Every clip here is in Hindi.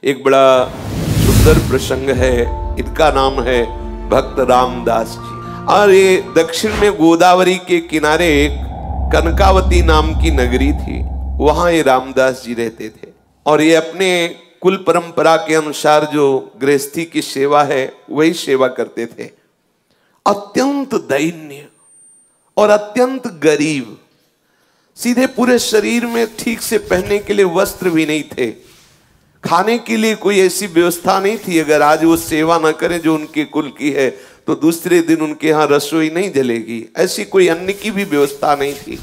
एक बड़ा सुंदर प्रसंग है। इनका नाम है भक्त रामदास जी। और ये दक्षिण में गोदावरी के किनारे एक कनकावती नाम की नगरी थी, वहां ये रामदास जी रहते थे। और ये अपने कुल परंपरा के अनुसार जो गृहस्थी की सेवा है वही सेवा करते थे। अत्यंत दैन्य और अत्यंत गरीब, सीधे पूरे शरीर में ठीक से पहनने के लिए वस्त्र भी नहीं थे, खाने के लिए कोई ऐसी व्यवस्था नहीं थी। अगर आज वो सेवा ना करें जो उनके कुल की है तो दूसरे दिन उनके यहाँ रसोई नहीं जलेगी, ऐसी कोई अन्न की भी व्यवस्था नहीं थी।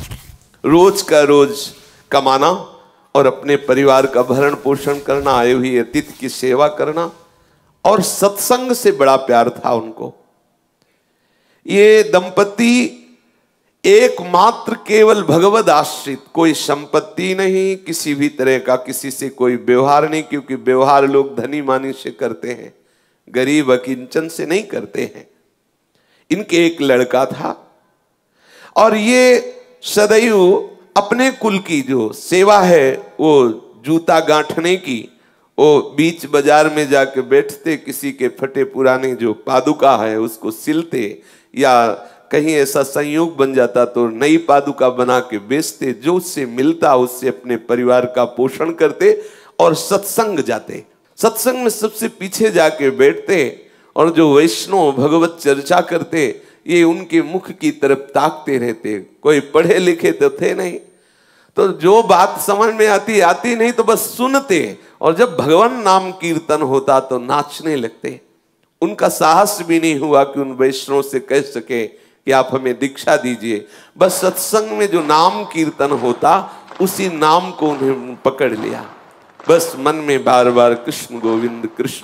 रोज का रोज कमाना और अपने परिवार का भरण पोषण करना, आए हुए अतिथि की सेवा करना, और सत्संग से बड़ा प्यार था उनको। ये दंपति एकमात्र केवल भगवद आश्रित, कोई संपत्ति नहीं, किसी भी तरह का किसी से कोई व्यवहार नहीं, क्योंकि व्यवहार लोग धनी मानी से करते हैं, गरीब अकिंचन से नहीं करते हैं। इनके एक लड़का था और ये सदैव अपने कुल की जो सेवा है वो जूता गांठने की, वो बीच बाजार में जाके बैठते, किसी के फटे पुराने जो पादुका है उसको सिलते, या कहीं ऐसा संयोग बन जाता तो नई पादुका बना के बेचते, जो उससे मिलता उससे अपने परिवार का पोषण करते और सत्संग जाते। सत्संग में सबसे पीछे जाके बैठते और जो वैष्णव भगवत चर्चा करते ये उनके मुख की तरफ ताकते रहते। कोई पढ़े लिखे तो थे नहीं, तो जो बात समझ में आती नहीं तो बस सुनते, और जब भगवान नाम कीर्तन होता तो नाचने लगते। उनका साहस भी नहीं हुआ कि उन वैष्णव से कह सके कि आप हमें दीक्षा दीजिए। बस सत्संग में जो नाम कीर्तन होता उसी नाम को उन्हें पकड़ लिया। बस मन में बार बार कृष्ण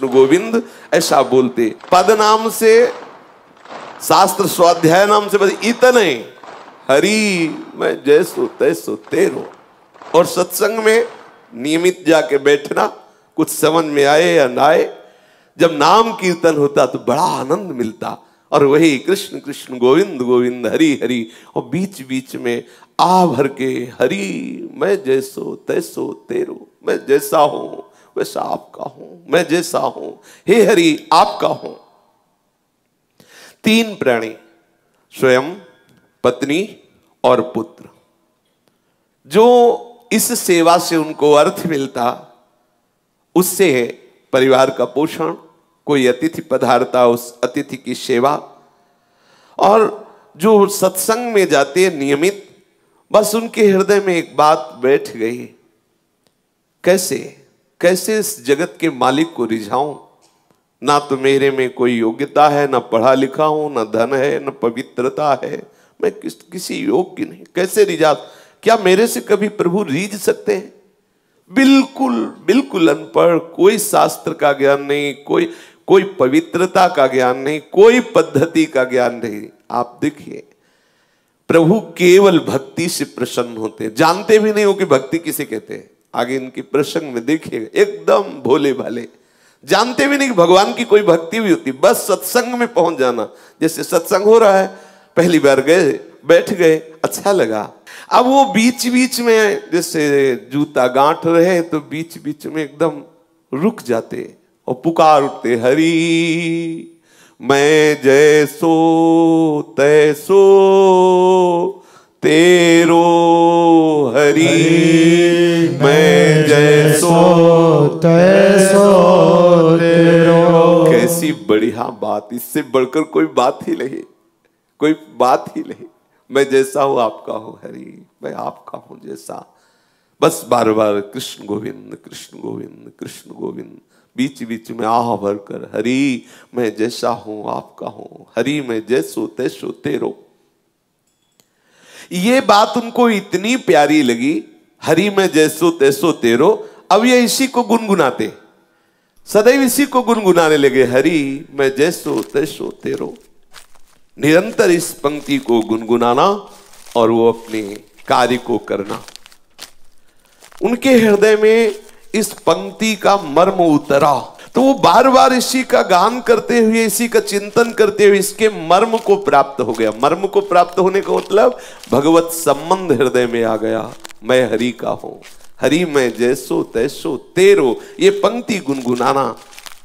गोविंद ऐसा बोलते। पद नाम से, शास्त्र स्वाध्याय नाम से बस इतने, हरि मैं जैसो तैसो तेरो। और सत्संग में नियमित जाके बैठना, कुछ समझ में आए या ना आए, जब नाम कीर्तन होता तो बड़ा आनंद मिलता। और वही कृष्ण कृष्ण गोविंद गोविंद हरि हरि, और बीच बीच में आ भर के हरि मैं जैसो तैसो तेरो, मैं जैसा हूं वैसा आपका हूं, मैं जैसा हूं हे हरि आपका हूं। तीन प्राणी, स्वयं, पत्नी और पुत्र, जो इस सेवा से उनको अर्थ मिलता, उससे परिवार का पोषण, कोई अतिथि पधारता उस अतिथि की सेवा, और जो सत्संग में जाते नियमित, बस उनके हृदय में एक बात बैठ गई, कैसे इस जगत के मालिक को रिझाऊं। ना तो मेरे में कोई योग्यता है, ना पढ़ा लिखा हूं, ना धन है, ना पवित्रता है, मैं किसी योग्य नहीं, कैसे रिझा। क्या मेरे से कभी प्रभु रीझ सकते हैं? बिल्कुल अनपढ़, कोई शास्त्र का ज्ञान नहीं, कोई पवित्रता का ज्ञान नहीं, कोई पद्धति का ज्ञान नहीं। आप देखिए प्रभु केवल भक्ति से प्रसन्न होते, जानते भी नहीं हो कि भक्ति किसे कहते हैं। आगे इनके प्रसंग में देखिएगा, एकदम भोले भाले, जानते भी नहीं कि भगवान की कोई भक्ति भी होती, बस सत्संग में पहुंच जाना। जैसे सत्संग हो रहा है, पहली बार गए, बैठ गए, अच्छा लगा। अब वो बीच बीच में जैसे जूता गांठ रहे तो बीच बीच में एकदम रुक जाते और पुकार उठते, हरि मैं जैसो तैसो तेरो, हरि मैं जैसो तैसो तेरो। कैसी बढ़िया बात, इससे बढ़कर कोई बात ही नहीं, कोई बात ही नहीं। मैं जैसा हूं आपका हूं हरि, मैं आपका हूं जैसा। बस बार बार कृष्ण गोविंद कृष्ण गोविंद कृष्ण गोविंद, बीच बीच में आह भर कर हरि मैं जैसा हूं आपका हूं, हरि मैं जैसो तैसो तेरो। ये बात उनको इतनी प्यारी लगी, हरि मैं जैसो तैसो तेरो। अब ये इसी को गुनगुनाते, सदैव इसी को गुनगुनाने लगे, हरि मैं जैसो तैसो तेरो। निरंतर इस पंक्ति को गुनगुनाना और वो अपने कार्य को करना। उनके हृदय में इस पंक्ति का मर्म उतरा, तो वो बार बार इसी का गान करते हुए, इसी का चिंतन करते हुए इसके मर्म को प्राप्त हो गया। मर्म को प्राप्त होने का मतलब भगवत संबंध हृदय में आ गया। मैं हरि का हूं, हरि मैं जैसो तैसो तेरो। ये पंक्ति गुनगुनाना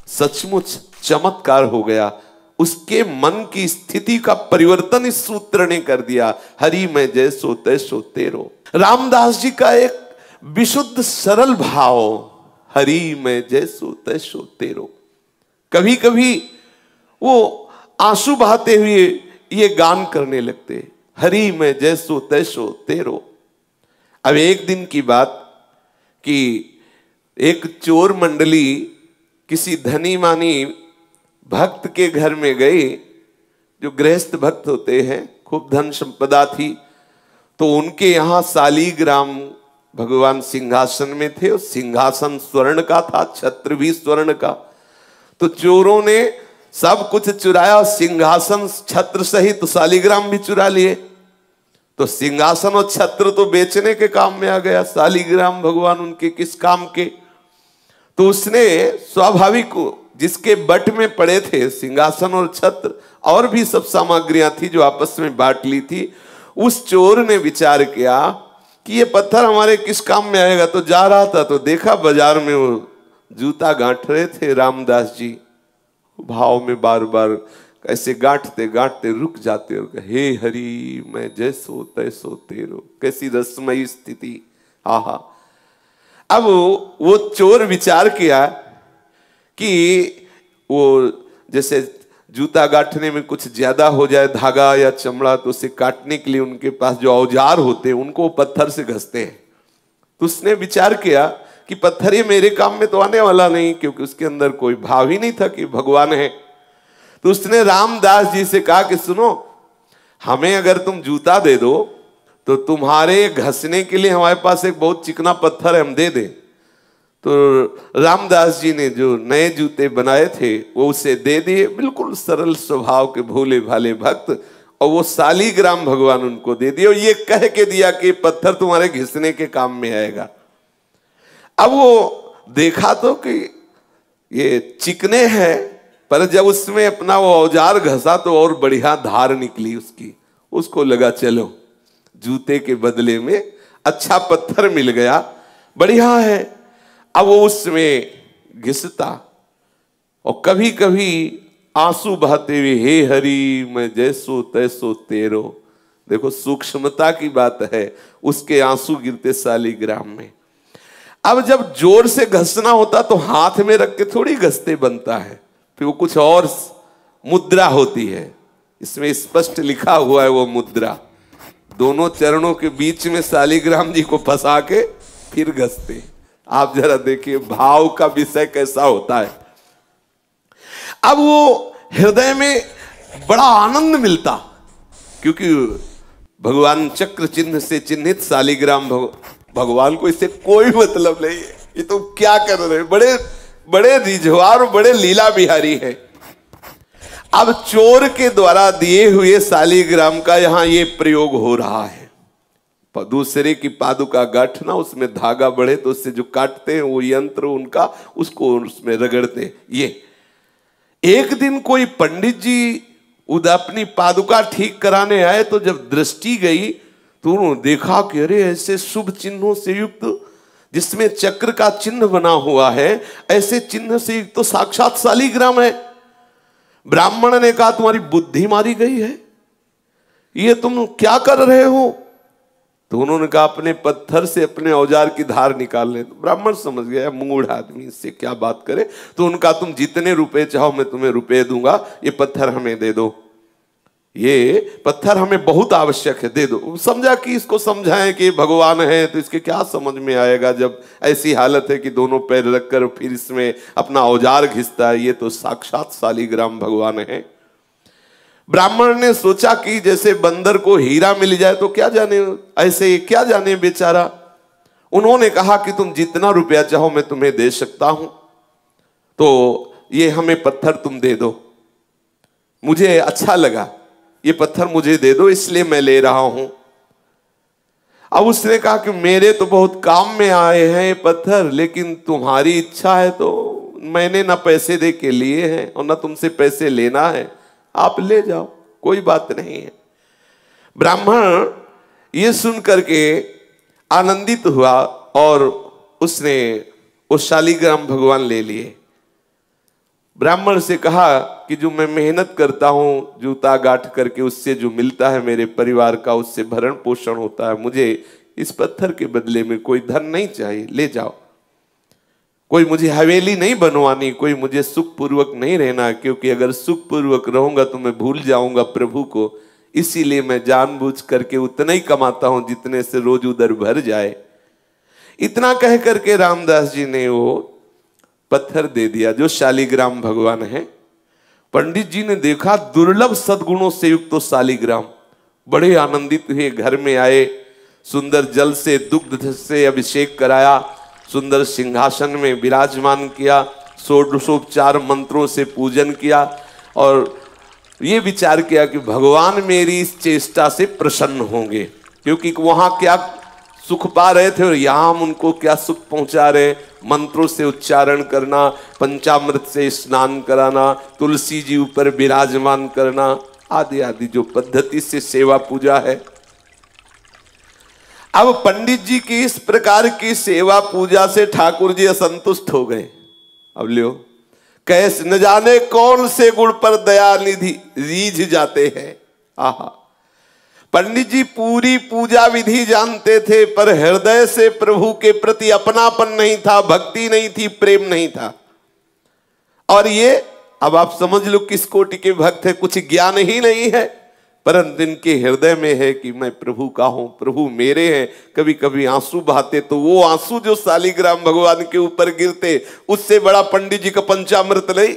सचमुच चमत्कार हो गया। उसके मन की स्थिति का परिवर्तन इस सूत्र ने कर दिया। हरि मैं जैसो तैसो तेरो। रामदास जी का एक विशुद्ध सरल भाव, हरि मैं जैसो तैसो तेरो। कभी कभी वो आंसू बहाते हुए ये गान करने लगते, हरि मैं जैसो तैसो तेरो। अब एक दिन की बात कि एक चोर मंडली किसी धनी मानी भक्त के घर में गए, जो गृहस्थ भक्त होते हैं, खूब धन संपदा थी। तो उनके यहाँ शालिग्राम भगवान सिंहासन में थे, और सिंहासन स्वर्ण का था, छत्र भी स्वर्ण का। तो चोरों ने सब कुछ चुराया, सिंहासन छत्र सहित शालिग्राम भी चुरा लिए। तो सिंहासन और छत्र तो बेचने के काम में आ गया, शालिग्राम भगवान उनके किस काम के। तो उसने स्वाभाविक जिसके बट में पड़े थे सिंहासन और छत्र, और भी सब सामग्रियां थी जो आपस में बांट ली थी। उस चोर ने विचार किया कि ये पत्थर हमारे किस काम में आएगा। तो जा रहा था तो देखा बाजार में वो जूता गांठ रहे थे रामदास जी। भाव में बार बार ऐसे गांठते गांठते रुक जाते और कहे, हे हरि मैं जैसो तैसो तेरो। कैसी रसमयी स्थिति, आहा। अब वो चोर विचार किया कि वो जैसे जूता गांठने में कुछ ज्यादा हो जाए धागा या चमड़ा, तो उसे काटने के लिए उनके पास जो औजार होते हैं उनको पत्थर से घसते हैं। तो उसने विचार किया कि पत्थर ये मेरे काम में तो आने वाला नहीं, क्योंकि उसके अंदर कोई भाव ही नहीं था कि भगवान है। तो उसने रामदास जी से कहा कि सुनो, हमें अगर तुम जूता दे दो तो तुम्हारे घसने के लिए हमारे पास एक बहुत चिकना पत्थर है, हम दे दें। तो रामदास जी ने जो नए जूते बनाए थे वो उसे दे दिए, बिल्कुल सरल स्वभाव के भोले भाले भक्त। और वो शालिग्राम भगवान उनको दे दिए, और ये कह के दिया कि पत्थर तुम्हारे घिसने के काम में आएगा। अब वो देखा तो कि ये चिकने हैं, पर जब उसमें अपना वो औजार घसा तो और बढ़िया धार निकली उसकी। उसको लगा चलो जूते के बदले में अच्छा पत्थर मिल गया, बढ़िया है। अब वो उसमें घिसता और कभी कभी आंसू बहाते हुए, हे हरि मैं जैसो तैसो तेरो। देखो सूक्ष्मता की बात है, उसके आंसू गिरते शालिग्राम में। अब जब जोर से घसना होता तो हाथ में रख के थोड़ी घसते बनता है, फिर वो कुछ और मुद्रा होती है। इसमें स्पष्ट लिखा हुआ है वो मुद्रा, दोनों चरणों के बीच में शालिग्राम जी को फंसा के फिर घसते। आप जरा देखिए भाव का विषय कैसा होता है। अब वो हृदय में बड़ा आनंद मिलता, क्योंकि भगवान चक्र चिन्ह से चिन्हित शालिग्राम भगवान को इससे कोई मतलब नहीं है, ये तो क्या कर रहे हैं, बड़े बड़े रिझवार, बड़े लीला बिहारी है। अब चोर के द्वारा दिए हुए शालिग्राम का यहां ये प्रयोग हो रहा है। दूसरे की पादुका गांठना, उसमें धागा बढ़े तो उससे जो काटते हैं वो यंत्र उनका, उसको उसमें रगड़ते। ये एक दिन कोई पंडित जी अपनी पादुका ठीक कराने आए, तो जब दृष्टि गई तो उन्होंने देखा कि अरे ऐसे शुभ चिन्हों से युक्त, जिसमें चक्र का चिन्ह बना हुआ है, ऐसे चिन्ह से युक्त तो साक्षात शालिग्राम है। ब्राह्मण ने कहा तुम्हारी बुद्धि मारी गई है, ये तुम क्या कर रहे हो? तो उन्होंने कहा अपने पत्थर से अपने औजार की धार निकाल ले। तो ब्राह्मण समझ गया मूढ़ आदमी, इससे क्या बात करे। तो उनका तुम जितने रुपए चाहो मैं तुम्हें रुपए दूंगा, ये पत्थर हमें दे दो, ये पत्थर हमें बहुत आवश्यक है, दे दो। समझा कि इसको समझाएं कि भगवान है, तो इसके क्या समझ में आएगा जब ऐसी हालत है कि दोनों पैर रखकर फिर इसमें अपना औजार घिसता है, ये तो साक्षात शालिग्राम भगवान है। ब्राह्मण ने सोचा कि जैसे बंदर को हीरा मिल जाए तो क्या जाने, ऐसे क्या जाने बेचारा। उन्होंने कहा कि तुम जितना रुपया चाहो मैं तुम्हें दे सकता हूं, तो ये हमें पत्थर तुम दे दो, मुझे अच्छा लगा, ये पत्थर मुझे दे दो इसलिए मैं ले रहा हूं। अब उसने कहा कि मेरे तो बहुत काम में आए हैं ये पत्थर, लेकिन तुम्हारी इच्छा है तो मैंने ना पैसे दे के लिए हैं और ना तुमसे पैसे लेना है, आप ले जाओ, कोई बात नहीं है। ब्राह्मण ये सुन करके आनंदित हुआ और उसने वो शालिग्राम भगवान ले लिए। ब्राह्मण से कहा कि जो मैं मेहनत करता हूँ जूता गांठ करके, उससे जो मिलता है मेरे परिवार का, उससे भरण पोषण होता है, मुझे इस पत्थर के बदले में कोई धन नहीं चाहिए, ले जाओ। कोई मुझे हवेली नहीं बनवानी, कोई मुझे सुखपूर्वक नहीं रहना, क्योंकि अगर सुखपूर्वक रहूंगा तो मैं भूल जाऊंगा प्रभु को। इसीलिए मैं जानबूझ करके उतना ही कमाता हूं जितने से रोज उधर भर जाए। इतना कह करके रामदास जी ने वो पत्थर दे दिया जो शालिग्राम भगवान है। पंडित जी ने देखा दुर्लभ सद्गुणों से युक्त तो शालिग्राम, बड़े आनंदित हुए, घर में आए, सुंदर जल से दुग्ध से अभिषेक कराया, सुंदर सिंहासन में विराजमान किया, षोडशोपचार मंत्रों से पूजन किया और ये विचार किया कि भगवान मेरी इस चेष्टा से प्रसन्न होंगे, क्योंकि वहां क्या सुख पा रहे थे और यहाँ हम उनको क्या सुख पहुंचा रहे। मंत्रों से उच्चारण करना, पंचामृत से स्नान कराना, तुलसी जी ऊपर विराजमान करना, आदि आदि जो पद्धति से सेवा पूजा है। अब पंडित जी की इस प्रकार की सेवा पूजा से ठाकुर जी असंतुष्ट हो गए। अब लियो, कैसे न जाने कौन से गुण पर दया निधि रीझ जाते हैं। आहा, पंडित जी पूरी पूजा विधि जानते थे, पर हृदय से प्रभु के प्रति अपनापन नहीं था, भक्ति नहीं थी, प्रेम नहीं था। और ये अब आप समझ लो किस कोटि के भक्त है, कुछ ज्ञान ही नहीं है, परंतु इनके हृदय में है कि मैं प्रभु का हूं, प्रभु मेरे हैं। कभी कभी आंसू बहाते तो वो आंसू जो शालिग्राम भगवान के ऊपर गिरते, उससे बड़ा पंडित जी का पंचामृत नहीं।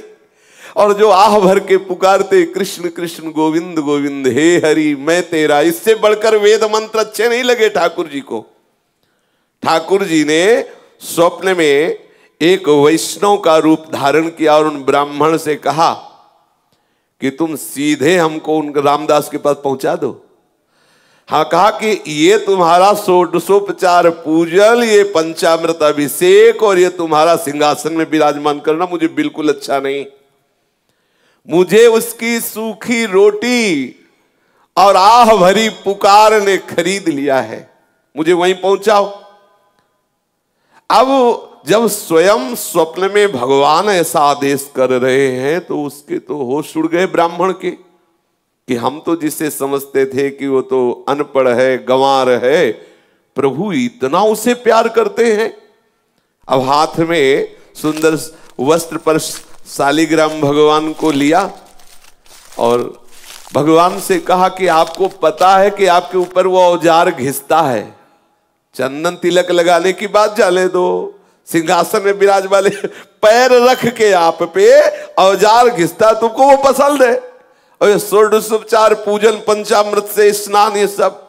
और जो आह भर के पुकारते कृष्ण कृष्ण गोविंद गोविंद हे हरि मैं तेरा, इससे बढ़कर वेद मंत्र अच्छे नहीं लगे ठाकुर जी को। ठाकुर जी ने स्वप्न में एक वैष्णव का रूप धारण किया और उन ब्राह्मण से कहा कि तुम सीधे हमको उन रामदास के पास पहुंचा दो। हाँ, कहा कि ये तुम्हारा षोडशोपचार पूजन, ये पंचामृत अभिषेक और ये तुम्हारा सिंहासन में विराजमान करना मुझे बिल्कुल अच्छा नहीं। मुझे उसकी सूखी रोटी और आह भरी पुकार ने खरीद लिया है, मुझे वहीं पहुंचाओ। अब जब स्वयं स्वप्न में भगवान ऐसा आदेश कर रहे हैं तो उसके तो होश उड़ गए ब्राह्मण के, कि हम तो जिसे समझते थे कि वो तो अनपढ़ है, गंवार है, प्रभु इतना उसे प्यार करते हैं। अब हाथ में सुंदर वस्त्र पर शालिग्राम भगवान को लिया और भगवान से कहा कि आपको पता है कि आपके ऊपर वो औजार घिसता है, चंदन तिलक लगाने की बात जाने दो, सिंहासन में विराज वाले पैर रख के आप पे औजार घिसता, तुमको वो पसंद है। और ये षोडशोपचार पूजन, पंचामृत से स्नान, ये सब।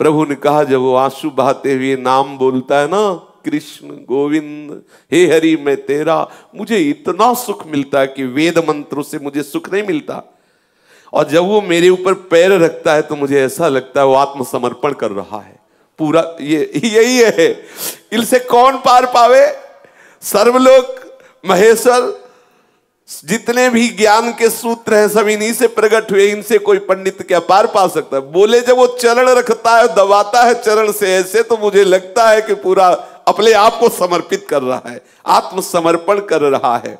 प्रभु ने कहा जब वो आंसू बहाते हुए नाम बोलता है ना, कृष्ण गोविंद हे हरि मैं तेरा, मुझे इतना सुख मिलता है कि वेद मंत्रों से मुझे सुख नहीं मिलता। और जब वो मेरे ऊपर पैर रखता है तो मुझे ऐसा लगता है वो आत्मसमर्पण कर रहा है पूरा। ये यही है, इनसे कौन पार पावे। सर्वलोक महेश्वर जितने भी ज्ञान के सूत्र हैं सब इन्हीं से प्रकट हुए, इनसे कोई पंडित क्या पार पा सकता है। बोले जब वो चरण रखता है, दबाता है चरण से ऐसे, तो मुझे लगता है कि पूरा अपने आप को समर्पित कर रहा है, आत्मसमर्पण कर रहा है।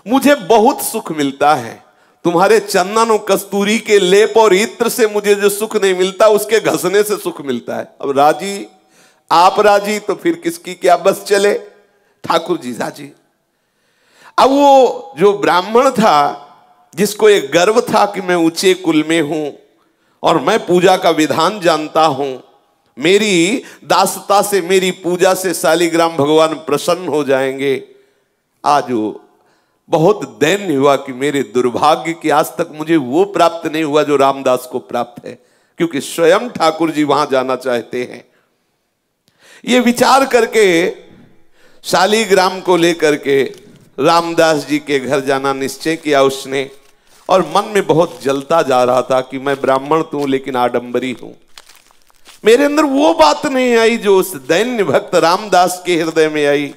मुझे बहुत सुख मिलता है, तुम्हारे चंदन और कस्तूरी के लेप और इत्र से मुझे जो सुख नहीं मिलता उसके घसने से सुख मिलता है। अब राजी, आप राजी तो फिर किसकी क्या बस चले। ठाकुर जी राजी। अब वो जो ब्राह्मण था जिसको एक गर्व था कि मैं ऊंचे कुल में हूं और मैं पूजा का विधान जानता हूं, मेरी दासता से, मेरी पूजा से शालिग्राम भगवान प्रसन्न हो जाएंगे। आज वो बहुत दैन्य हुआ कि मेरे दुर्भाग्य की आज तक मुझे वो प्राप्त नहीं हुआ जो रामदास को प्राप्त है, क्योंकि स्वयं ठाकुर जी वहां जाना चाहते हैं। ये विचार करके शालिग्राम को लेकर के रामदास जी के घर जाना निश्चय किया उसने, और मन में बहुत जलता जा रहा था कि मैं ब्राह्मण तो हूं लेकिन आडंबरी हूं। मेरे अंदर वो बात नहीं आई जो उस दैन्य भक्त रामदास के हृदय में आई।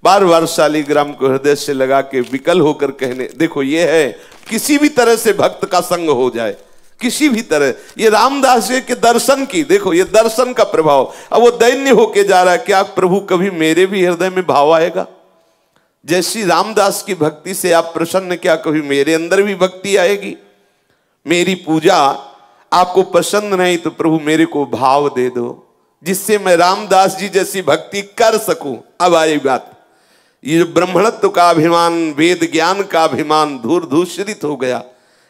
बार बार शालिग्राम को हृदय से लगा के विकल होकर कहने, देखो ये है किसी भी तरह से भक्त का संग हो जाए, किसी भी तरह। ये रामदास जी के दर्शन की, देखो ये दर्शन का प्रभाव। अब वो दैन्य होके जा रहा है, क्या प्रभु कभी मेरे भी हृदय में भाव आएगा? जैसी रामदास की भक्ति से आप प्रसन्न, क्या कभी मेरे अंदर भी भक्ति आएगी? मेरी पूजा आपको पसंद नहीं तो प्रभु मेरे को भाव दे दो, जिससे मैं रामदास जी जैसी भक्ति कर सकूं। अब आई बात, ये जो ब्रह्मणत्व का अभिमान, वेद ज्ञान का अभिमान धूर धूषरित हो गया।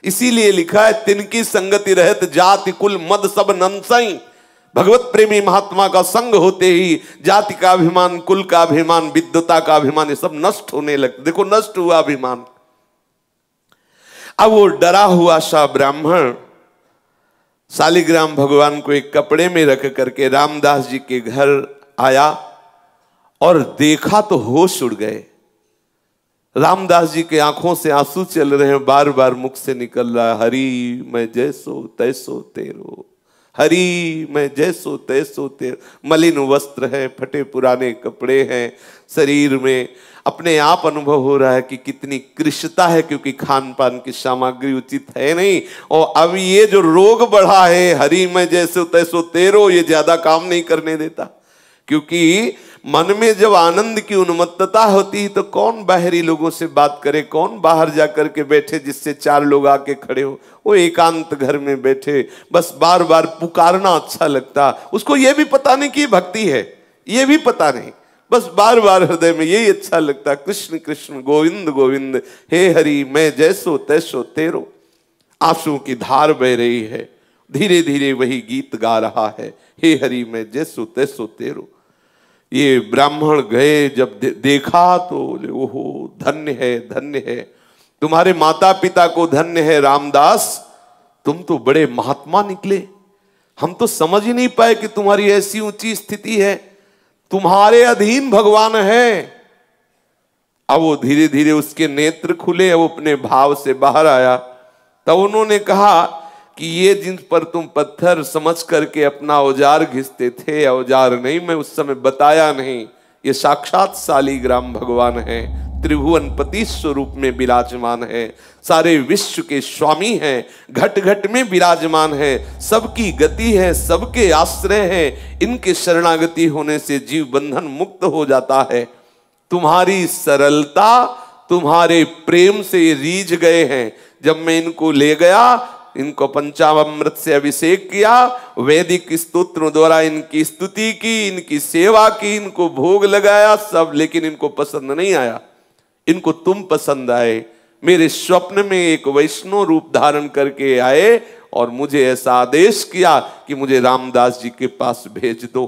इसीलिए लिखा है, तिनकी संगति रहत जाति कुल मद सब नंसई। भगवत प्रेमी महात्मा का संग होते ही जाति का अभिमान, कुल का अभिमान, विद्वता का अभिमान, ये सब नष्ट होने लगते। देखो नष्ट हुआ अभिमान। अब वो डरा हुआ सा ब्राह्मण शालिग्राम भगवान को एक कपड़े में रख करके रामदास जी के घर आया और देखा तो होश उड़ गए। रामदास जी के आंखों से आंसू चल रहे हैं, बार बार मुख से निकल रहा है, हरि मैं जैसो तैसो तेरो, हरि मैं जैसो तैसो तेरो। मलिन वस्त्र है, फटे पुराने कपड़े हैं, शरीर में अपने आप अनुभव हो रहा है कि कितनी कृशता है, क्योंकि खान पान की सामग्री उचित है नहीं। और अब ये जो रोग बढ़ा है, हरि मैं जैसो तैसो तेरो, ये ज्यादा काम नहीं करने देता। क्योंकि मन में जब आनंद की उन्मत्तता होती है तो कौन बाहरी लोगों से बात करे, कौन बाहर जाकर के बैठे जिससे चार लोग आके खड़े हो। वो एकांत घर में बैठे बस बार बार पुकारना अच्छा लगता। उसको ये भी पता नहीं कि भक्ति है, ये भी पता नहीं, बस बार बार हृदय में यही अच्छा लगता, कृष्ण कृष्ण गोविंद गोविंद, हे हरि मैं जैसो तैसो तेरो। आंसुओं की धार बह रही है, धीरे धीरे वही गीत गा रहा है, हे हरि मैं जैसो तैसो तेरो। ये ब्राह्मण गए, जब देखा तो ओहो धन्य है, धन्य है, तुम्हारे माता पिता को धन्य है रामदास, तुम तो बड़े महात्मा निकले। हम तो समझ ही नहीं पाए कि तुम्हारी ऐसी ऊंची स्थिति है, तुम्हारे अधीन भगवान है। अब वो धीरे धीरे उसके नेत्र खुले, अब अपने भाव से बाहर आया। तब उन्होंने कहा कि ये जिन पर तुम पत्थर समझ करके अपना औजार घिसते थे, औजार नहीं, मैं उस समय बताया नहीं, ये साक्षात शालिग्राम भगवान है, त्रिभुवन पति स्वरूप में विराजमान है, सारे विश्व के स्वामी हैं, घट घट में विराजमान है, सबकी गति है, सबके आश्रय है, इनके शरणागति होने से जीव बंधन मुक्त हो जाता है। तुम्हारी सरलता, तुम्हारे प्रेम से रीझ गए हैं। जब मैं इनको ले गया, इनको पंचामृत से अभिषेक किया, वैदिक स्तोत्रों द्वारा इनकी स्तुति की, इनकी सेवा की, इनको भोग लगाया सब, लेकिन इनको पसंद नहीं आया। इनको तुम पसंद आए। मेरे स्वप्न में एक वैष्णव रूप धारण करके आए और मुझे ऐसा आदेश किया कि मुझे रामदास जी के पास भेज दो।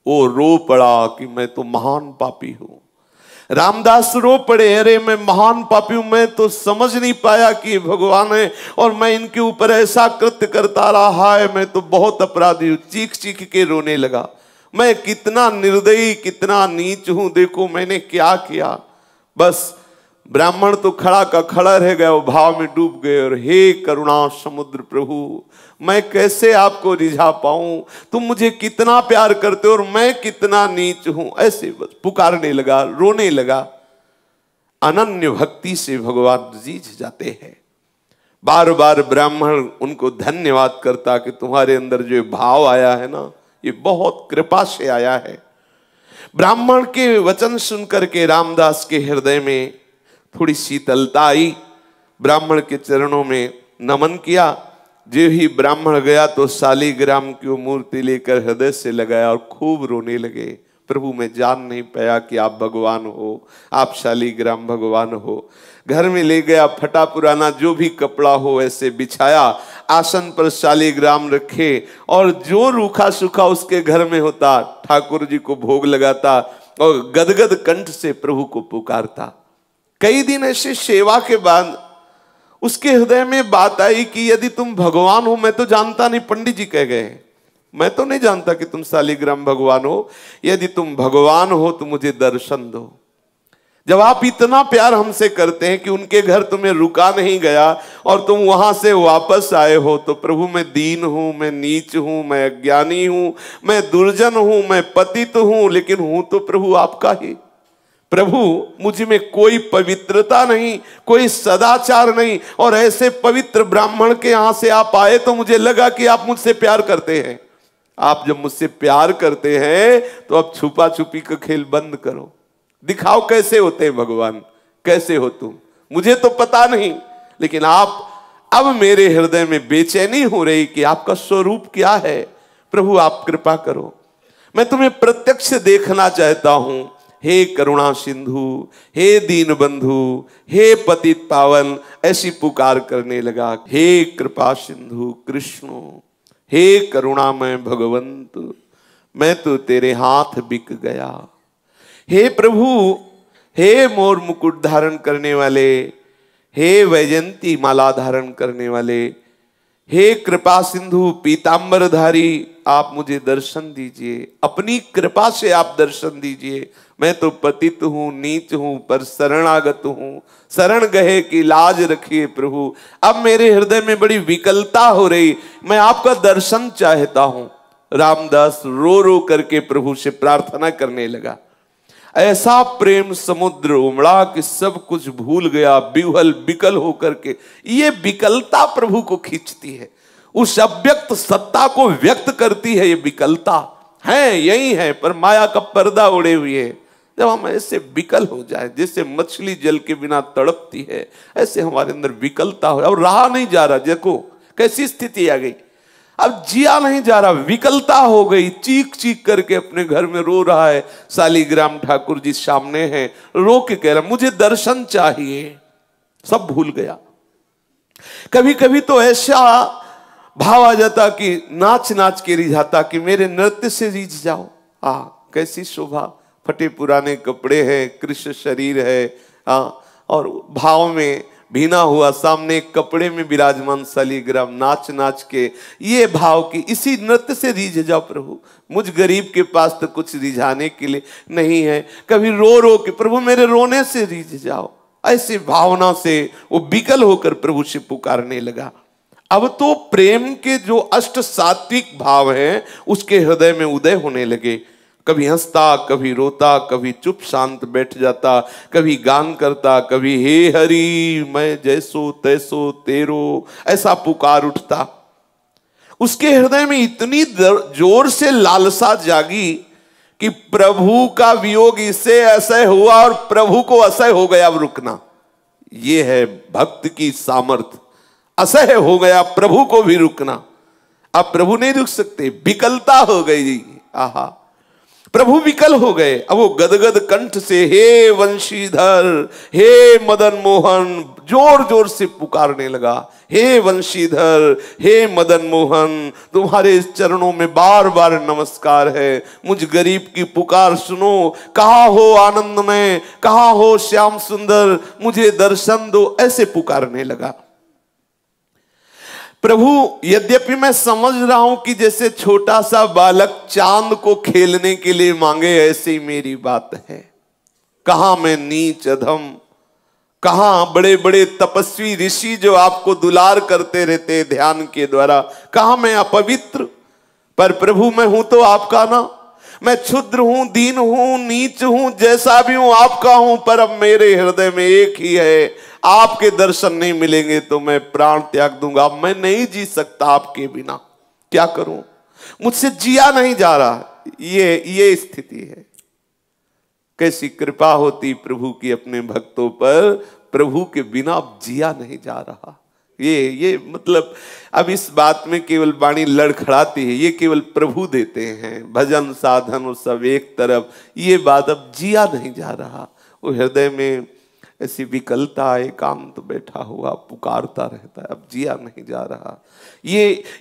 वो रो पड़ा कि मैं तो महान पापी हूं। रामदास रो पड़े, अरे मैं महान पापी हूं, मैं तो समझ नहीं पाया कि भगवान है और मैं इनके ऊपर ऐसा कृत्य करता रहा है, मैं तो बहुत अपराधी हूं। चीख चीख के रोने लगा, मैं कितना निर्दयी, कितना नीच हूं, देखो मैंने क्या किया। बस ब्राह्मण तो खड़ा का खड़ा रह गया, वो भाव में डूब गए और हे करुणा समुद्र प्रभु, मैं कैसे आपको रिझा पाऊं, तुम मुझे कितना प्यार करते हो और मैं कितना नीच हूं। ऐसे बस पुकारने लगा, रोने लगा। अनन्य भक्ति से भगवान रीझ जाते हैं। बार बार ब्राह्मण उनको धन्यवाद करता कि तुम्हारे अंदर जो भाव आया है ना, ये बहुत कृपा से आया है। ब्राह्मण के वचन सुनकर के रामदास के हृदय में थोड़ी शीतलता आई। ब्राह्मण के चरणों में नमन किया। जो ही ब्राह्मण गया तो शालिग्राम की मूर्ति लेकर हृदय से लगाया और खूब रोने लगे। प्रभु मैं जान नहीं पाया कि आप भगवान हो, आप शालिग्राम भगवान हो। घर में ले गया, फटा पुराना जो भी कपड़ा हो ऐसे बिछाया, आसन पर शालिग्राम रखे और जो रूखा सूखा उसके घर में होता ठाकुर जी को भोग लगाता और गदगद कंठ से प्रभु को पुकारता। कई दिन ऐसे सेवा के बाद उसके हृदय में बात आई कि यदि तुम भगवान हो, मैं तो जानता नहीं, पंडित जी कह गए, मैं तो नहीं जानता कि तुम शालिग्राम भगवान हो, यदि तुम भगवान हो तो मुझे दर्शन दो। जब आप इतना प्यार हमसे करते हैं कि उनके घर तुम्हें रुका नहीं गया और तुम वहां से वापस आए हो, तो प्रभु मैं दीन हूं, मैं नीच हूं, मैं अज्ञानी हूं, मैं दुर्जन हूं, मैं पतित हूं, लेकिन हूं तो प्रभु आपका ही। प्रभु मुझ में कोई पवित्रता नहीं, कोई सदाचार नहीं, और ऐसे पवित्र ब्राह्मण के यहां से आप आए तो मुझे लगा कि आप मुझसे प्यार करते हैं। आप जब मुझसे प्यार करते हैं तो अब छुपा छुपी का खेल बंद करो, दिखाओ कैसे होते हैं भगवान, कैसे हो तुम, मुझे तो पता नहीं, लेकिन आप अब मेरे हृदय में बेचैनी हो रही कि आपका स्वरूप क्या है। प्रभु आप कृपा करो, मैं तुम्हें प्रत्यक्ष देखना चाहता हूं। हे करुणा सिंधु, हे दीन बंधु, हे पतित पावन, ऐसी पुकार करने लगा। हे कृपा सिंधु कृष्ण, हे करुणामय भगवंत, मैं तो तेरे हाथ बिक गया। हे प्रभु, हे मोर मुकुट धारण करने वाले, हे वैजंती माला धारण करने वाले, हे कृपा सिंधु पीतांबरधारी, आप मुझे दर्शन दीजिए, अपनी कृपा से आप दर्शन दीजिए। मैं तो पतित हूं, नीच हूं, पर शरणागत हूं, शरण गए कि लाज रखिए प्रभु। अब मेरे हृदय में बड़ी विकलता हो रही, मैं आपका दर्शन चाहता हूं। रामदास रो रो करके प्रभु से प्रार्थना करने लगा। ऐसा प्रेम समुद्र उमड़ा कि सब कुछ भूल गया, विह्वल विकल होकर के। ये विकलता प्रभु को खींचती है, उस अव्यक्त सत्ता को व्यक्त करती है। ये विकलता है, यही है, पर माया का पर्दा उड़े हुए है। जब हम ऐसे विकल हो जाए, जैसे मछली जल के बिना तड़पती है, ऐसे हमारे अंदर विकलता हो और रहा नहीं जा रहा। देखो कैसी स्थिति आ गई, अब जिया नहीं जा रहा, विकलता हो गई। चीख चीख करके अपने घर में रो रहा है। शालिग्राम ठाकुर जी सामने हैं, रो के कह रहा मुझे दर्शन चाहिए, सब भूल गया। कभी कभी तो ऐसा भाव आ जाता कि नाच नाच के रिझाता कि मेरे नृत्य से रिझ जाओ। कैसी शोभा, फटे पुराने कपड़े हैं, कृष्ण शरीर है, और भाव में भीना हुआ सामने एक कपड़े में विराजमान शालिग्राम, नाच नाच के ये भाव की इसी नृत्य से रिझ जाओ प्रभु। मुझ गरीब के पास तो कुछ रिझाने के लिए नहीं है। कभी रो रो के प्रभु मेरे रोने से रिझ जाओ, ऐसी भावना से वो विकल होकर प्रभु से पुकारने लगा। अब तो प्रेम के जो अष्ट सात्विक भाव हैं उसके हृदय में उदय होने लगे। कभी हंसता, कभी रोता, कभी चुप शांत बैठ जाता, कभी गान करता, कभी हे हरि मैं जैसो तैसो तेरो, ऐसा पुकार उठता। उसके हृदय में इतनी जोर से लालसा जागी कि प्रभु का वियोग इससे असह्य हुआ और प्रभु को असह्य हो गया अब रुकना। ये है भक्त की सामर्थ्य। असह्य हो गया प्रभु को भी रुकना। अब प्रभु नहीं रुक सकते, विकलता हो गई। आहा, प्रभु विकल हो गए। अब वो गदगद कंठ से हे वंशीधर, हे मदन मोहन, जोर जोर से पुकारने लगा। हे वंशीधर, हे मदन मोहन, तुम्हारे चरणों में बार बार नमस्कार है। मुझ गरीब की पुकार सुनो। कहाँ हो आनंद में, कहाँ हो श्याम सुंदर, मुझे दर्शन दो, ऐसे पुकारने लगा। प्रभु यद्यपि मैं समझ रहा हूं कि जैसे छोटा सा बालक चांद को खेलने के लिए मांगे, ऐसे ही मेरी बात है। कहां मैं नीच अधम, कहां बड़े बड़े तपस्वी ऋषि जो आपको दुलार करते रहते ध्यान के द्वारा, कहां मैं अपवित्र। पर प्रभु मैं हूं तो आपका ना, मैं क्षुद्र हूं, दीन हूं, नीच हूं, जैसा भी हूं आपका हूं। पर अब मेरे हृदय में एक ही है, आपके दर्शन नहीं मिलेंगे तो मैं प्राण त्याग दूंगा। मैं नहीं जी सकता आपके बिना, क्या करूं, मुझसे जिया नहीं जा रहा। ये स्थिति है। कैसी कृपा होती प्रभु की अपने भक्तों पर, प्रभु के बिना अब जिया नहीं जा रहा। ये मतलब अब इस बात में केवल वाणी लड़खड़ाती है, ये केवल प्रभु देते हैं। भजन साधन और सब एक तरफ, ये बात अब जिया नहीं जा रहा। वो हृदय में ऐसी विकलता, एकांत तो बैठा हुआ पुकारता रहता है, अब जिया नहीं जा रहा।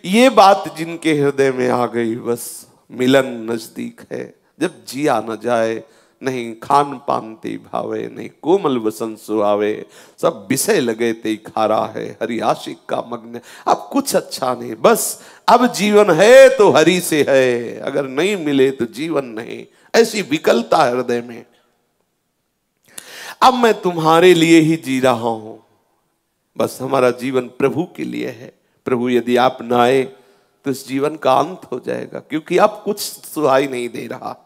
ये बात जिनके हृदय में आ गई, बस मिलन नजदीक है। जब जिया न जाए, नहीं खान पान ते भावे, नहीं कोमल वसन सुहावे, सब विषय लगे ते खारा है, हरि आशिक का मग्न। अब कुछ अच्छा नहीं, बस अब जीवन है तो हरि से है, अगर नहीं मिले तो जीवन नहीं। ऐसी विकलता हृदय में। अब मैं तुम्हारे लिए ही जी रहा हूं, बस हमारा जीवन प्रभु के लिए है। प्रभु यदि आप न आए तो इस जीवन का अंत हो जाएगा, क्योंकि अब कुछ सुहाई नहीं दे रहा।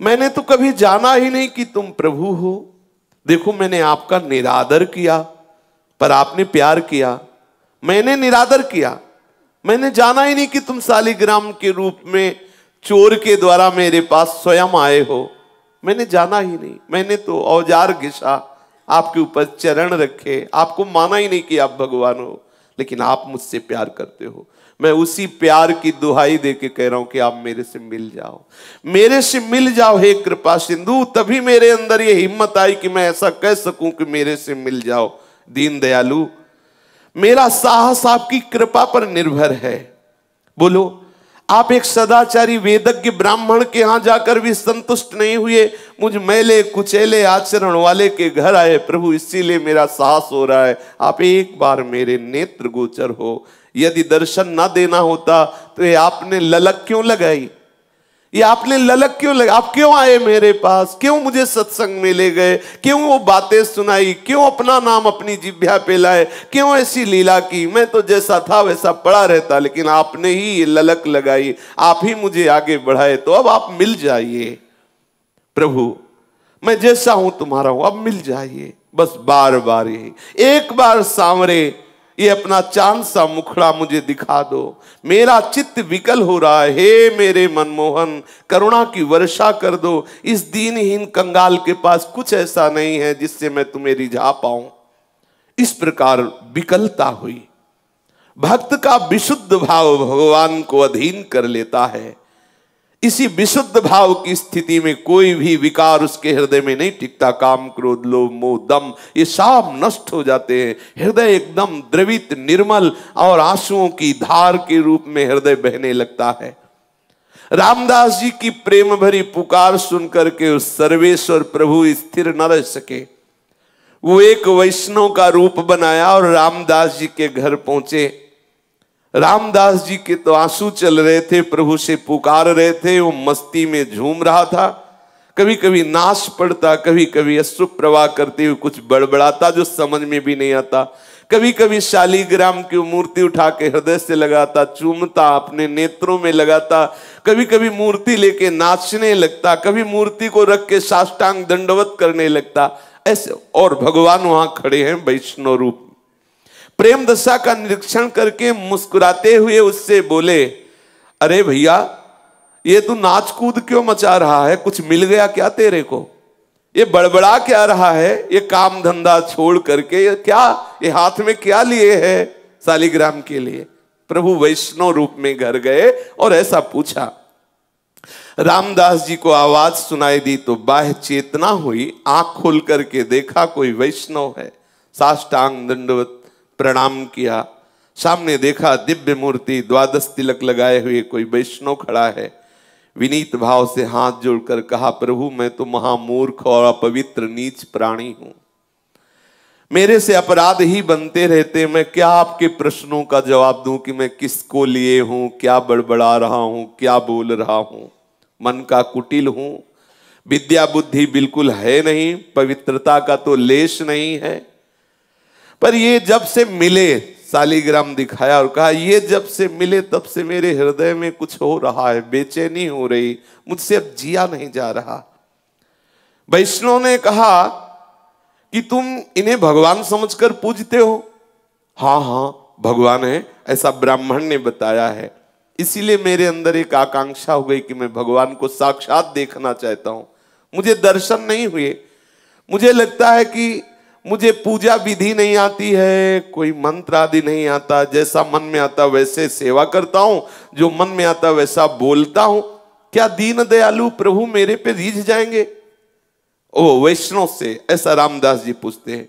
मैंने तो कभी जाना ही नहीं कि तुम प्रभु हो। देखो मैंने आपका निरादर किया, पर आपने प्यार किया। मैंने निरादर किया, मैंने जाना ही नहीं कि तुम शालिग्राम के रूप में चोर के द्वारा मेरे पास स्वयं आए हो। मैंने जाना ही नहीं, मैंने तो औजार घिसा, आपके ऊपर चरण रखे, आपको माना ही नहीं कि आप भगवान हो, लेकिन आप मुझसे प्यार करते हो। मैं उसी प्यार की दुहाई दे के कह रहा हूं कि आप मेरे से मिल जाओ, मेरे से मिल जाओ हे कृपा सिंधु। तभी मेरे अंदर ये हिम्मत आई कि मैं ऐसा कह सकूं कि मेरे से मिल जाओ दीन दयालु। मेरा साहस आपकी कृपा पर निर्भर है। बोलो, आप एक सदाचारी वेदज्ञ ब्राह्मण के यहां जाकर भी संतुष्ट नहीं हुए, मुझ मैले कुचेले आचरण वाले के घर आए प्रभु, इसीलिए मेरा साहस हो रहा है। आप एक बार मेरे नेत्र गोचर हो। यदि दर्शन ना देना होता तो ये आपने ललक क्यों लगाई? ये आपने ललक क्यों लगा? आप क्यों आए मेरे पास? क्यों मुझे सत्संग में ले गए? क्यों वो बातें सुनाई? क्यों अपना नाम अपनी जिह्वा पे लाए? क्यों ऐसी लीला की? मैं तो जैसा था वैसा पड़ा रहता, लेकिन आपने ही ये ललक लगाई, आप ही मुझे आगे बढ़ाए। तो अब आप मिल जाइए प्रभु, मैं जैसा हूं तुम्हारा हूं, अब मिल जाइए। बस बार बार यही, एक बार सांवरे ये अपना चांद सा मुखड़ा मुझे दिखा दो। मेरा चित्त विकल हो रहा है, हे मेरे मनमोहन करुणा की वर्षा कर दो। इस दीनहीन कंगाल के पास कुछ ऐसा नहीं है जिससे मैं तुम्हें रिझा पाऊं। इस प्रकार विकलता हुई। भक्त का विशुद्ध भाव भगवान को अधीन कर लेता है। इसी विशुद्ध भाव की स्थिति में कोई भी विकार उसके हृदय में नहीं टिकता। काम क्रोध लोभ मोह दम ये सब नष्ट हो जाते हैं। हृदय एकदम द्रवित निर्मल और आंसुओं की धार के रूप में हृदय बहने लगता है। रामदास जी की प्रेम भरी पुकार सुनकर के उस सर्वेश्वर प्रभु स्थिर न रह सके। वो एक वैष्णव का रूप बनाया और रामदास जी के घर पहुंचे। रामदास जी के तो आंसू चल रहे थे, प्रभु से पुकार रहे थे, वो मस्ती में झूम रहा था। कभी कभी नाश पड़ता, कभी कभी अश्रु प्रवाह करते हुए कुछ बड़बड़ाता जो समझ में भी नहीं आता। कभी कभी शालिग्राम की मूर्ति उठा के हृदय से लगाता, चूमता, अपने नेत्रों में लगाता। कभी कभी मूर्ति लेके नाचने लगता, कभी मूर्ति को रख के साष्टांग दंडवत करने लगता। ऐसे और भगवान वहां खड़े हैं वैष्णव रूप। प्रेम दशा का निरीक्षण करके मुस्कुराते हुए उससे बोले, अरे भैया ये तू नाच कूद क्यों मचा रहा है? कुछ मिल गया क्या तेरे को? ये बड़बड़ा क्या रहा है? ये काम धंधा छोड़ करके ये क्या, ये हाथ में क्या लिए है शालिग्राम के लिए? प्रभु वैष्णव रूप में घर गए और ऐसा पूछा। रामदास जी को आवाज सुनाई दी तो बाह्य चेतना हुई। आंख खोल करके देखा कोई वैष्णव है। साष्टांग दंडवत प्रणाम किया। सामने देखा दिव्य मूर्ति, द्वादश तिलक लगाए हुए कोई वैष्णव खड़ा है। विनीत भाव से हाथ जोड़कर कहा, प्रभु मैं तो महामूर्ख और अपवित्र नीच प्राणी हूं, मेरे से अपराध ही बनते रहते। मैं क्या आपके प्रश्नों का जवाब दूं कि मैं किसको लिए हूं, क्या बड़बड़ा रहा हूं, क्या बोल रहा हूं? मन का कुटिल हूं, विद्या बुद्धि बिल्कुल है नहीं, पवित्रता का तो लेश नहीं है। पर ये जब से मिले, शालिग्राम दिखाया और कहा, ये जब से मिले तब से मेरे हृदय में कुछ हो रहा है, बेचैनी हो रही, मुझसे अब जिया नहीं जा रहा। वैष्णव ने कहा कि तुम इन्हें भगवान समझकर पूजते हो? हाँ हाँ भगवान है, ऐसा ब्राह्मण ने बताया है। इसीलिए मेरे अंदर एक आकांक्षा हो गई कि मैं भगवान को साक्षात देखना चाहता हूं। मुझे दर्शन नहीं हुए। मुझे लगता है कि मुझे पूजा विधि नहीं आती है, कोई मंत्र आदि नहीं आता। जैसा मन में आता वैसे सेवा करता हूं, जो मन में आता वैसा बोलता हूं। क्या दीन दयालु प्रभु मेरे पे रीझ जाएंगे? ओ वैष्णव से ऐसा रामदास जी पूछते हैं।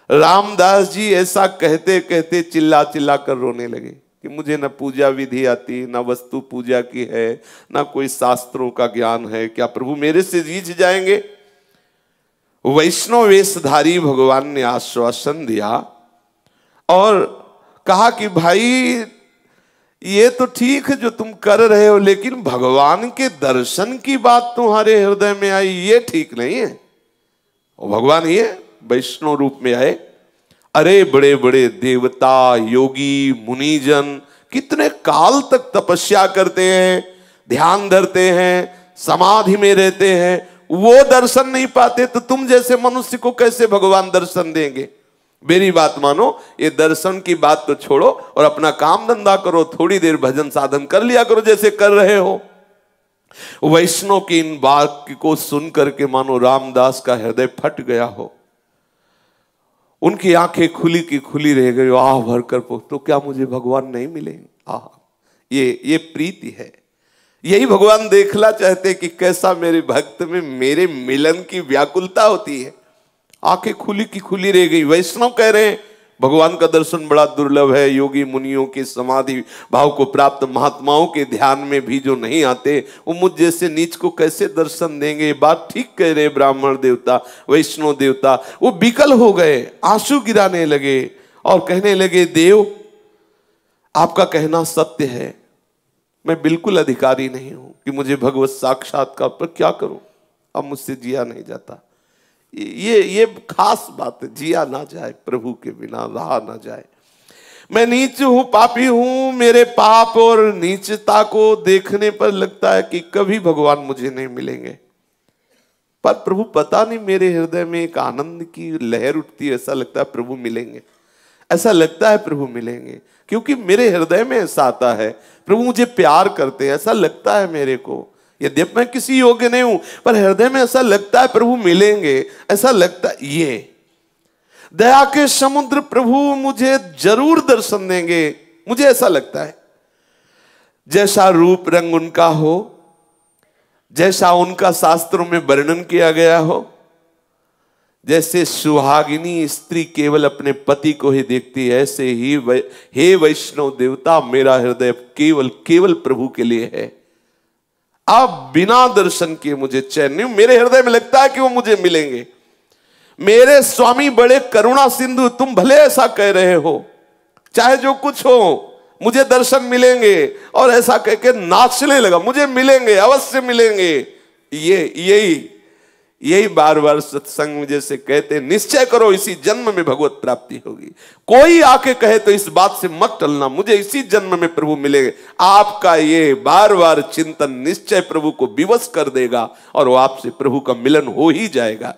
रामदास जी ऐसा कहते कहते चिल्ला चिल्ला कर रोने लगे कि मुझे न पूजा विधि आती, न वस्तु पूजा की है, न कोई शास्त्रों का ज्ञान है। क्या प्रभु मेरे से रीझ जाएंगे? वैष्णव वेशधारी भगवान ने आश्वासन दिया और कहा कि भाई ये तो ठीक है जो तुम कर रहे हो, लेकिन भगवान के दर्शन की बात तुम्हारे हृदय में आई, ये ठीक नहीं है। और भगवान ये वैष्णव रूप में आए। अरे बड़े बड़े देवता, योगी, मुनिजन कितने काल तक तपस्या करते हैं, ध्यान धरते हैं, समाधि में रहते हैं, वो दर्शन नहीं पाते, तो तुम जैसे मनुष्य को कैसे भगवान दर्शन देंगे? मेरी बात मानो, ये दर्शन की बात तो छोड़ो और अपना काम धंधा करो, थोड़ी देर भजन साधन कर लिया करो जैसे कर रहे हो। वैष्णव की इन वाक्य को सुन करके मानो रामदास का हृदय फट गया हो, उनकी आंखें खुली की खुली रह गई, आह भरकर तो क्या मुझे भगवान नहीं मिलेंगे? आह, ये प्रीति है। यही भगवान देखना चाहते कि कैसा मेरे भक्त में मेरे मिलन की व्याकुलता होती है। आंखें खुली की खुली रह गई। वैष्णव कह रहे हैं भगवान का दर्शन बड़ा दुर्लभ है, योगी मुनियों के समाधि भाव को प्राप्त महात्माओं के ध्यान में भी जो नहीं आते, वो मुझ जैसे नीच को कैसे दर्शन देंगे? बात ठीक कह रहे ब्राह्मण देवता, वैष्णव देवता। वो विकल हो गए, आंसू गिराने लगे और कहने लगे, देव आपका कहना सत्य है, मैं बिल्कुल अधिकारी नहीं हूं कि मुझे भगवत साक्षात्कार, पर क्या करूं, अब मुझसे जिया नहीं जाता। ये खास बात है, जिया ना जाए प्रभु के बिना, रहा ना जाए। मैं नीच हूं, पापी हूं, मेरे पाप और नीचता को देखने पर लगता है कि कभी भगवान मुझे नहीं मिलेंगे। पर प्रभु पता नहीं, मेरे हृदय में एक आनंद की लहर उठती है, ऐसा लगता है प्रभु मिलेंगे, ऐसा लगता है प्रभु मिलेंगे, क्योंकि मेरे हृदय में ऐसा आता है प्रभु मुझे प्यार करते हैं, ऐसा लगता है मेरे को। यद्यपि मैं किसी योग्य नहीं हूं, पर हृदय में ऐसा लगता है प्रभु मिलेंगे, ऐसा लगता है। ये दया के समुद्र प्रभु मुझे जरूर दर्शन देंगे, मुझे ऐसा लगता है। जैसा रूप रंग उनका हो, जैसा उनका शास्त्रों में वर्णन किया गया हो, जैसे सुहागिनी स्त्री केवल अपने पति को ही देखती है, ऐसे ही हे वैष्णव देवता, मेरा हृदय केवल केवल प्रभु के लिए है। अब बिना दर्शन किए मुझे चैन नहीं। मेरे हृदय में लगता है कि वो मुझे मिलेंगे। मेरे स्वामी बड़े करुणा सिंधु, तुम भले ऐसा कह रहे हो, चाहे जो कुछ हो मुझे दर्शन मिलेंगे, और ऐसा कह के नाचने लगा, मुझे मिलेंगे, अवश्य मिलेंगे। यही बार बार सत्संग में जैसे कहते, निश्चय करो इसी जन्म में भगवत प्राप्ति होगी। कोई आके कहे तो इस बात से मत टलना, मुझे इसी जन्म में प्रभु मिलेंगे। आपका ये बार बार चिंतन निश्चय प्रभु को विवश कर देगा और वो आपसे प्रभु का मिलन हो ही जाएगा।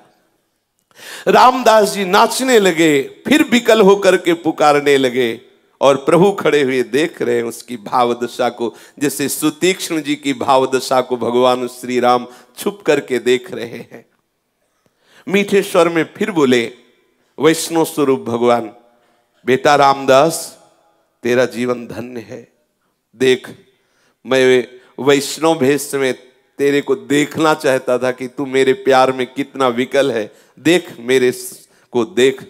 रामदास जी नाचने लगे, फिर विकल होकर के पुकारने लगे, और प्रभु खड़े हुए देख रहे हैं उसकी भावदशा को, जैसे सुतीक्ष्ण जी की भावदशा को भगवान श्री राम छुप करके देख रहे हैं। मीठे स्वर में फिर बोले, वैष्णव स्वरूप भगवान, बेटा रामदास तेरा जीवन धन्य है। देख, मैं वैष्णव भेष में तेरे को देखना चाहता था कि तू मेरे प्यार में कितना विकल है। देख, मेरे को देख।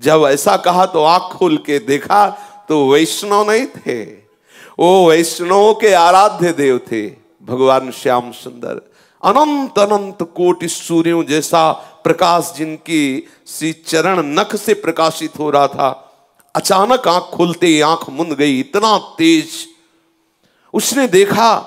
जब ऐसा कहा तो आंख खोल के देखा तो वैष्णव नहीं थे, वो वैष्णव के आराध्य देव थे भगवान श्याम सुंदर। अनंत अनंत कोटि सूर्यों जैसा प्रकाश जिनकी सी चरण नख से प्रकाशित हो रहा था, अचानक आंख खुलते ही आंख मुंद गई, इतना तेज। उसने देखा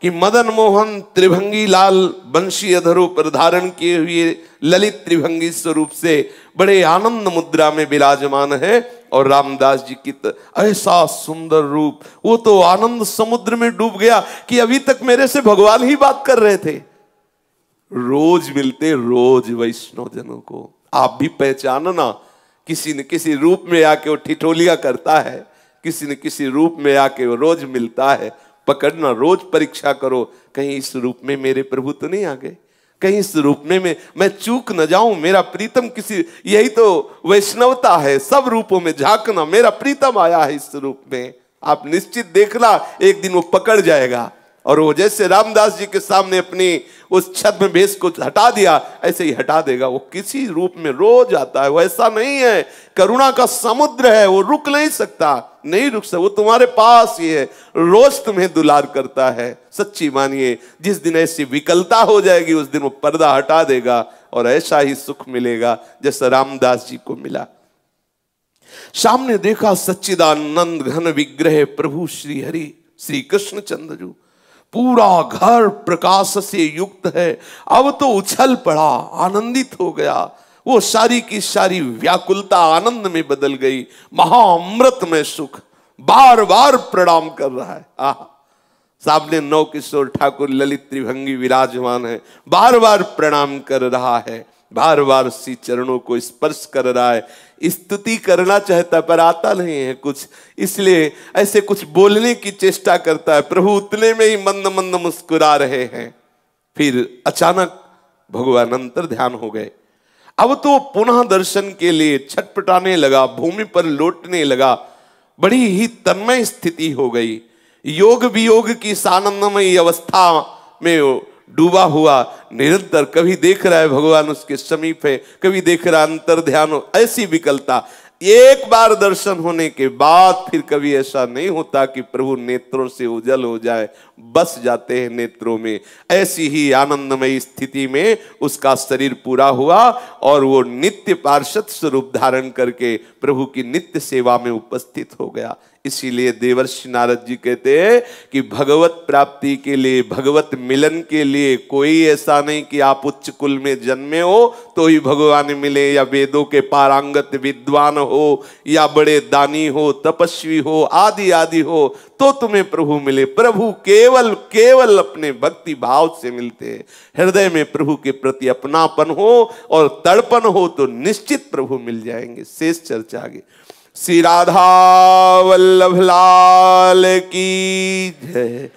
कि मदन मोहन त्रिभंगी लाल बंशी अधरों पर धारण किए हुए ललित त्रिभंगी स्वरूप से बड़े आनंद मुद्रा में विराजमान है, और रामदास जी की ऐसा सुंदर रूप। वो तो आनंद समुद्र में डूब गया कि अभी तक मेरे से भगवान ही बात कर रहे थे। रोज मिलते रोज वैष्णव जनों को, आप भी पहचानना, किसी न किसी रूप में आके वो ठिठोलिया करता है, किसी न किसी रूप में आके वो रोज मिलता है। पकड़ना, रोज परीक्षा करो, कहीं इस रूप में मेरे प्रभु तो नहीं आ गए, कहीं इस रूप में मैं चूक न जाऊं, मेरा प्रीतम किसी। यही तो वैष्णवता है, सब रूपों में झांकना। मेरा प्रीतम आया है इस रूप में, आप निश्चित देखना एक दिन वो पकड़ जाएगा। और वो जैसे रामदास जी के सामने अपनी उस छद्म भेष को हटा दिया, ऐसे ही हटा देगा। वो किसी रूप में रोज आता है, वो ऐसा नहीं है, करुणा का समुद्र है, वो रुक नहीं सकता, नहीं रुक सकता, वो तुम्हारे पास ही है, रोज तुम्हें दुलार करता है। सच्ची मानिए, जिस दिन ऐसी विकलता हो जाएगी उस दिन वो पर्दा हटा देगा और ऐसा ही सुख मिलेगा जैसा रामदास जी को मिला। सामने देखा सच्चिदानंद घन विग्रह प्रभु श्री हरि श्री कृष्ण चंद्र, पूरा घर प्रकाश से युक्त है। अब तो उछल पड़ा, आनंदित हो गया, वो सारी की सारी व्याकुलता आनंद में बदल गई। महाअमृत में सुख, बार बार प्रणाम कर रहा है। आह, सामने नौ किशोर ठाकुर ललित त्रिभंगी विराजमान है, बार बार प्रणाम कर रहा है, बार बार श्री चरणों को स्पर्श कर रहा है। स्तुति करना चाहता पर आता नहीं है कुछ, इसलिए ऐसे कुछ बोलने की चेष्टा करता है। प्रभु उतने में ही मंद मंद मुस्कुरा रहे हैं। फिर अचानक भगवान अंतर ध्यान हो गए। अब तो पुनः दर्शन के लिए छटपटाने लगा, भूमि पर लौटने लगा, बड़ी ही तन्मय स्थिति हो गई। योग वियोग की आनंदमयी अवस्था में डूबा हुआ निरंतर, कभी देख रहा है भगवान उसके समीप है, कभी देख रहा अंतर ध्यान हो, ऐसी विकलता। एक बार दर्शन होने के बाद फिर कभी ऐसा नहीं होता कि प्रभु नेत्रों से उजल हो जाए, बस जाते हैं नेत्रों में। ऐसी ही आनंदमयी स्थिति में उसका शरीर पूरा हुआ और वो नित्य पार्षद स्वरूप धारण करके प्रभु की नित्य सेवा में उपस्थित हो गया। इसीलिए देवर्षि नारद जी कहते हैं कि भगवत प्राप्ति के लिए, भगवत मिलन के लिए कोई ऐसा नहीं कि आप उच्च कुल में जन्मे हो तो ही भगवान मिले, या वेदों के पारंगत विद्वान हो, या बड़े दानी हो, तपस्वी हो, आदि आदि हो तो तुम्हें प्रभु मिले। प्रभु केवल केवल अपने भक्ति भाव से मिलते हैं। हृदय में प्रभु के प्रति अपनापन हो और तड़पन हो तो निश्चित प्रभु मिल जाएंगे। शेष चर्चा आगे। श्री राधा वल्लभ लाल की जय।